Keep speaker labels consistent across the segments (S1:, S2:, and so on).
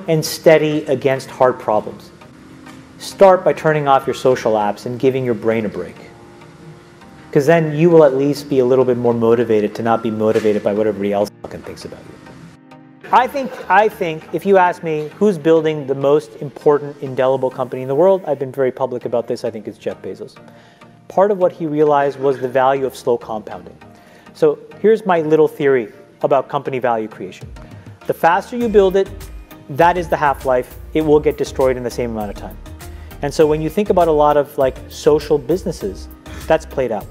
S1: and steady against hard problems. Start by turning off your social apps and giving your brain a break. Because then you will at least be a little bit more motivated to not be motivated by what everybody else fucking thinks about you. I think if you ask me who's building the most important indelible company in the world, I've been very public about this, I think it's Jeff Bezos. Part of what he realized was the value of slow compounding. So here's my little theory about company value creation. The faster you build it, that is the half-life. It will get destroyed in the same amount of time. And so when you think about a lot of like social businesses, that's played out.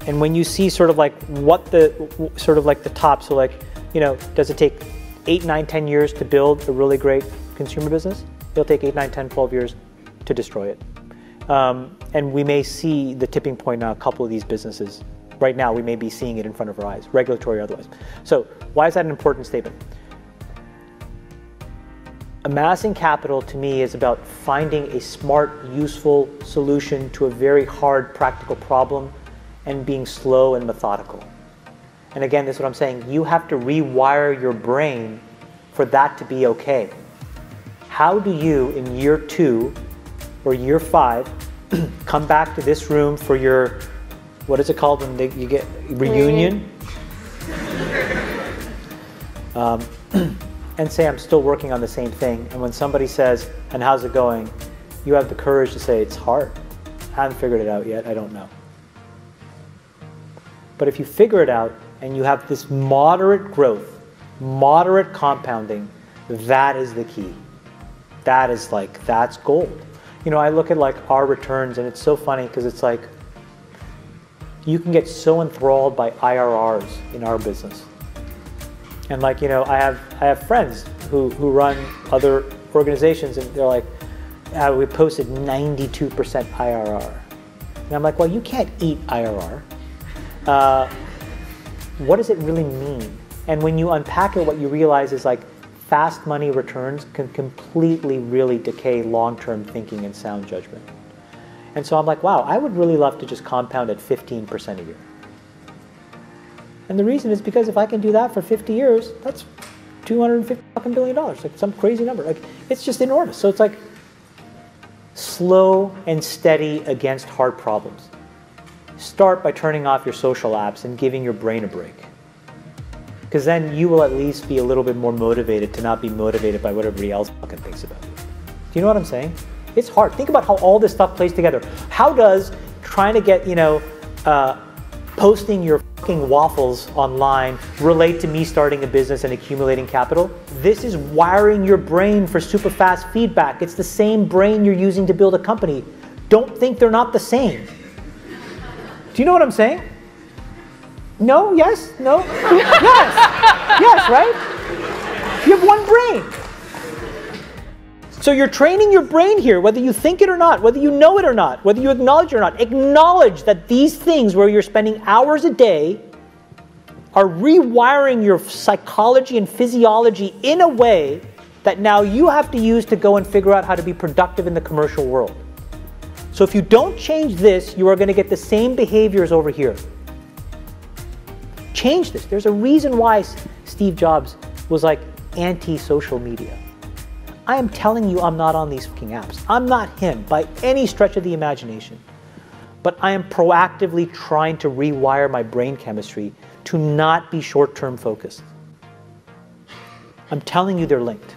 S1: And when you see sort of like what the top, so like, you know, does it take 8, 9, 10 years to build a really great consumer business? It'll take 8, 9, 10, 12 years to destroy it. And we may see the tipping point on a couple of these businesses. Right now, we may be seeing it in front of our eyes, regulatory or otherwise. So why is that an important statement? Amassing capital to me is about finding a smart, useful solution to a very hard, practical problem and being slow and methodical. And again, this is what I'm saying. You have to rewire your brain for that to be okay. How do you, in year 2 or year 5, come back to this room for your, what is it called when you get reunion? And say, I'm still working on the same thing. And when somebody says, and how's it going? You have the courage to say, it's hard. I haven't figured it out yet, I don't know. But if you figure it out and you have this moderate growth, moderate compounding, that is the key. That is like, that's gold. You know, I look at like our returns and it's so funny because it's like, you can get so enthralled by IRRs in our business. And like, you know, I have friends who run other organizations and they're like, we posted 92% IRR. And I'm like, well, you can't eat IRR. What does it really mean? And when you unpack it, what you realize is like fast money returns can completely really decay long-term thinking and sound judgment. And so I'm like, wow, I would really love to just compound at 15% a year. And the reason is because if I can do that for 50 years, that's $250 billion, like some crazy number. Like, it's just enormous. So it's like slow and steady against hard problems. Start by turning off your social apps and giving your brain a break. Because then you will at least be a little bit more motivated to not be motivated by what everybody else fucking thinks about you. Do you know what I'm saying? It's hard. Think about how all this stuff plays together. How does trying to get, you know, posting your fucking waffles online relate to me starting a business and accumulating capital? This is wiring your brain for super fast feedback. It's the same brain you're using to build a company. Don't think they're not the same. Do you know what I'm saying? No? Yes? No? Yes! Yes, right? You have one brain. So you're training your brain here, whether you think it or not, whether you know it or not, whether you acknowledge it or not. Acknowledge that these things where you're spending hours a day are rewiring your psychology and physiology in a way that now you have to use to go and figure out how to be productive in the commercial world. So if you don't change this, you are going to get the same behaviors over here. Change this. There's a reason why Steve Jobs was like anti-social media. I am telling you I'm not on these fucking apps. I'm not him by any stretch of the imagination. But I am proactively trying to rewire my brain chemistry to not be short-term focused. I'm telling you they're linked.